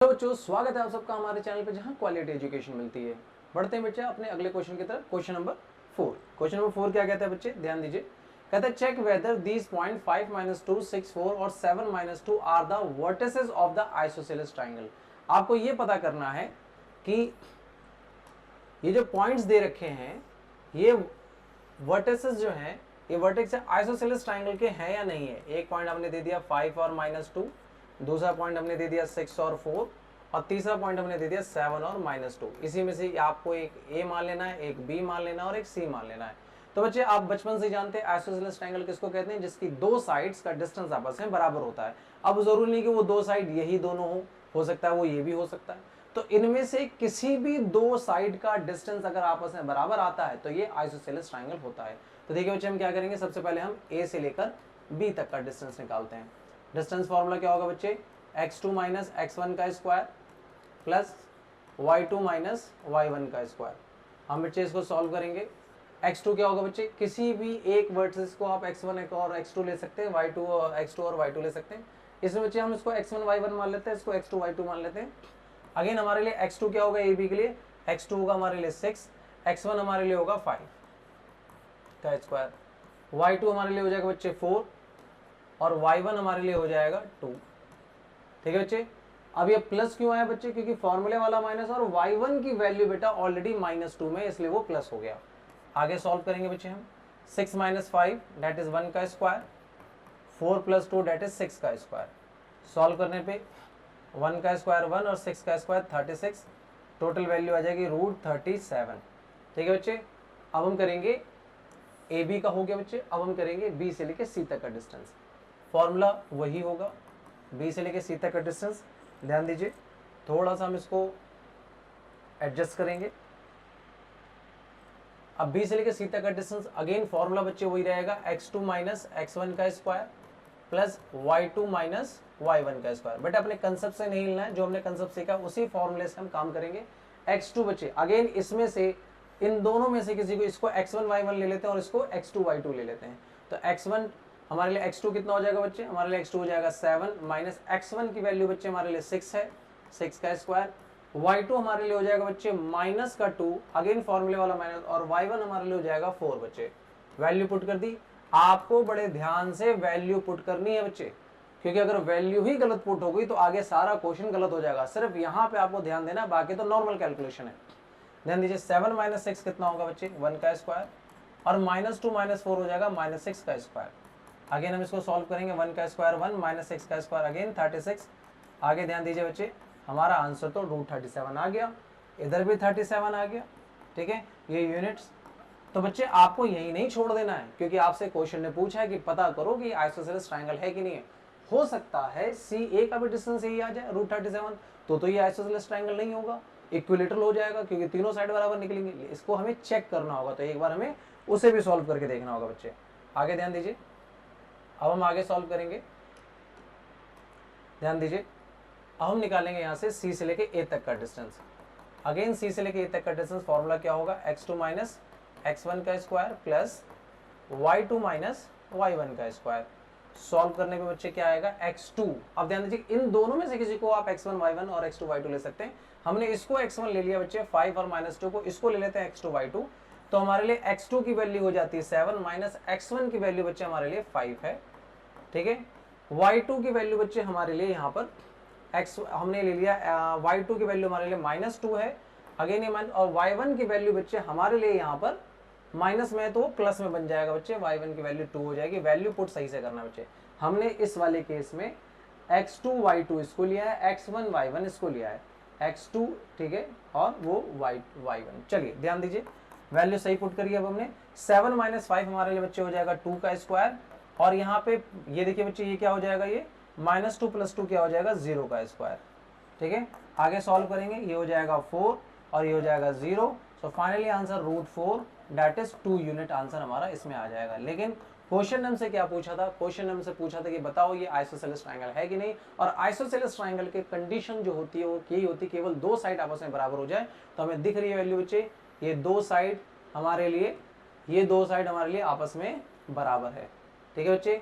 तो बच्चों स्वागत है आप सबका हमारे चैनल पे जहां क्वालिटी एजुकेशन मिलती है। बढ़ते हैं बच्चे अपने अगले क्वेश्चन की तरफ। Question number 4। क्वेश्चन नंबर 4 क्या कहता है बच्चे, ध्यान दीजिए। कहता है चेक वेदर दीज पॉइंट 5 -2 6 4 और 7 -2 are the vertices of the isosceles triangle. आपको ये पता करना है कि ये जो पॉइंट्स दे रखे हैं ये वर्टिसेस जो हैं ये वर्टेक्स आइसोसेलेस ट्राइंगल के हैं या नहीं है। एक पॉइंट हमने दे दिया 5 और -2, दूसरा पॉइंट हमने दे दिया 6 और 4 और तीसरा पॉइंट हमने दे दिया 7 और -2। इसी में से आपको एक ए मान लेना है, एक बी मान लेना है और एक सी मान लेना है। तो बच्चे आप बचपन से जानते हैं आइसोसेलेस ट्राइंगल किसको कहते हैं, जिसकी दो साइड्स का डिस्टेंस आपस में बराबर होता है। अब जरूरी नहीं कि वो दो साइड यही दोनों हो सकता है वो ये भी हो सकता है। तो इनमें से किसी भी दो साइड का डिस्टेंस अगर आपस में बराबर आता है तो ये आइसोसेलेस ट्राइंगल होता है। तो देखिए बच्चे हम क्या करेंगे, सबसे पहले हम ए से लेकर बी तक का डिस्टेंस निकालते हैं। डिस्टेंस फॉर्मूला क्या होगा बच्चे, x2 माइनस x1 का square plus y2 minus y1 का स्क्वायर। हम बच्चे इसको सॉल्व करेंगे। x2 क्या होगा बच्चे, किसी भी एक वर्टिस को आप x1 और x2 ले सकते हैं, y2 और x2 और y2 ले सकते हैं। इसमें बच्चे हम इसको x1 y1 मान लेते हैं, इसको x2 y2 मान लेते हैं। अगेन हमारे लिए x2 क्या होगा, ए बी के लिए x2 होगा हमारे लिए 6, x1 हमारे लिए होगा 5 का स्क्वायर, y2 हमारे लिए हो जाएगा बच्चे 4 और y1 हमारे लिए हो जाएगा 2। ठीक है बच्चे। अब ये प्लस क्यों आया बच्चे, क्योंकि फॉर्मूले वाला माइनस और y1 की वैल्यू बेटा ऑलरेडी -2 में, इसलिए वो प्लस हो गया। आगे सॉल्व करेंगे बच्चे हम। 6 - 5 दैट इज 1 का स्क्वायर, 4 + 2 दैट इज 6 का स्क्वायर। सॉल्व करने पे 1 का स्क्वायर 1 और 6 का स्क्वायर 36, टोटल वैल्यू आ जाएगी √37। ठीक है बच्चे। अब हम करेंगे ए बी का हो गया बच्चे, अब हम करेंगे बी से लेके सी तक का डिस्टेंस। फॉर्मूला वही होगा, बी से लेके सी तक का डिस्टेंस। ध्यान दीजिए थोड़ा सा हम इसको एडजस्ट करेंगे। अब बी से लेके सी तक का डिस्टेंस अगेन फॉर्मूला बच्चे वही रहेगा, x2 माइनस x1 का square plus y2 minus y1 का स्क्वायर। बट अपने कंसेप्ट से नहीं लेना है, जो हमने कंसेप्ट सीखा उसी फॉर्मूले से हम काम करेंगे। x2 बच्चे अगेन इसमें से इन दोनों में से किसी को, इसको x1 y1 ले लेते हैं और इसको x2 y2 ले लेते हैं। तो x1 हमारे लिए x2 कितना हो जाएगा बच्चे, हमारे लिए x2 हो जाएगा 7 माइनस x1 की वैल्यू बच्चे हमारे लिए 6 है, 6 का स्क्वायर। y2 हमारे लिए हो जाएगा बच्चे माइनस का 2, अगेन फॉर्मूले वाला माइनस, और y1 हमारे लिए हो जाएगा 4 बच्चे। वैल्यू पुट कर दी। आपको बड़े ध्यान से वैल्यू पुट करनी है बच्चे, क्योंकि अगर वैल्यू ही गलत पुट हो गई तो आगे सारा क्वेश्चन गलत हो जाएगा। सिर्फ यहाँ पे आपको ध्यान देना, बाकी तो नॉर्मल कैलकुलेशन है। ध्यान दीजिए 7 - 6 कितना होगा बच्चे, 1 का स्क्वायर, और -2 - 4 हो जाएगा -6 का स्क्वायर। अगेन हम इसको सॉल्व करेंगे, 1 का स्क्वायर 1 - 6 का स्क्वायर अगेन 36। आगे ध्यान दीजिए बच्चे हमारा आंसर तो √37 आ गया, इधर भी 37 आ गया। ठीक है, ये यूनिट्स। तो बच्चे आपको यही नहीं छोड़ देना है, क्योंकि आपसे क्वेश्चन ने पूछा है कि पता करो कि आइसोसेलेस ट्राइंगल है कि नहीं है। हो सकता है सी ए का भी डिस्टेंस यही आ जाए √37, तो ये आइसोसेलेस ट्राइंगल नहीं होगा, इक्विलेटरल हो जाएगा, क्योंकि तीनों साइड बराबर निकलेंगे। इसको हमें चेक करना होगा, तो एक बार हमें उसे भी सॉल्व करके देखना होगा बच्चे। आगे ध्यान दीजिए, अब हम आगे सॉल्व करेंगे। ध्यान दीजिए अब हम निकालेंगे यहाँ से सी से लेके ए तक का डिस्टेंस। अगेन सी से लेके ए तक का डिस्टेंस फॉर्मूला क्या होगा, x2 माइनस x1 का square plus y2 minus y1 का स्क्वायर। सॉल्व करने पे बच्चे क्या आएगा, x2। अब ध्यान दीजिए इन दोनों में से किसी को आप x1 y1 और x2 y2 ले सकते हैं। हमने इसको x1 ले लिया बच्चे 5 और -2 को इसको ले लेते हैं x2 y2। तो हमारे लिए x2 की वैल्यू हो जाती है 7 माइनस x1 की वैल्यू बच्चे हमारे लिए 5 है। ठीक है, y2 की वैल्यू बच्चे हमारे लिए यहाँ पर x हमने ले लिया, y2 की वैल्यू हमारे लिए -2 है। अगेन ये और y1 की वैल्यू बच्चे हमारे लिए यहाँ पर माइनस में तो प्लस में बन जाएगा बच्चे, y1 की वैल्यू 2 हो जाएगी। वैल्यू पुट सही से करना बच्चे। हमने इस वाले केस में x2 y2 इसको लिया है, x1 y1 इसको लिया है, x2 ठीक है और वो y1। चलिए ध्यान दीजिए वैल्यू सही पुट करिए। अब हमने 7 - 5 हमारे लिए बच्चे हो जाएगा 2 का स्क्वायर, और यहाँ पे ये देखिए बच्चे ये क्या हो जाएगा, ये -2 + 2 क्या हो जाएगा 0 का स्क्वायर। ठीक है, आगे सॉल्व करेंगे, ये हो जाएगा 4 और ये हो जाएगा 0। So finally answer √4 that is 2 unit answer हमारा इसमें आ जाएगा। लेकिन क्वेश्चन हमसे क्या पूछा था, क्वेश्चन हमसे पूछा था कि बताओ ये आइसोसेलेस ट्राइंगल है कि नहीं। और आइसोसेलेस ट्राइंगल के कंडीशन जो होती है वो यही होती है, केवल दो साइड आपस में बराबर हो जाए। तो हमें दिख रही है वैल्यू बच्चे, ये दो साइड हमारे लिए, ये दो साइड हमारे लिए आपस में बराबर है। ठीक है बच्चे,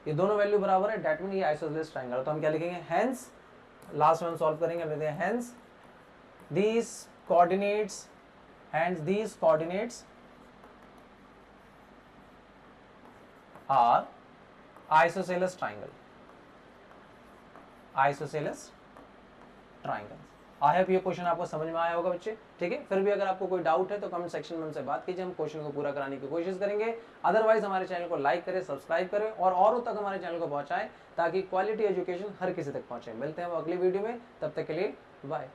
ये दोनों वैल्यू बराबर है, दैट मीन ये आइसोसेलेस ट्राइंगल। तो हम क्या लिखेंगे, हेंस लास्ट में हम सॉल्व करेंगे, लेते हैं hence these coordinates are isosceles triangle, I hope ये क्वेश्चन आपको समझ में आया होगा बच्चे, ठीक है। फिर भी अगर आपको कोई डाउट है तो कमेंट सेक्शन में हमसे बात कीजिए, हम क्वेश्चन को पूरा कराने की कोशिश करेंगे। अदरवाइज हमारे चैनल को लाइक करें, सब्सक्राइब करें और औरों तक हमारे चैनल को पहुंचाएं ताकि क्वालिटी एजुकेशन हर किसी तक पहुंचे। मिलते हैं वो अगली वीडियो में, तब तक के लिए बाय।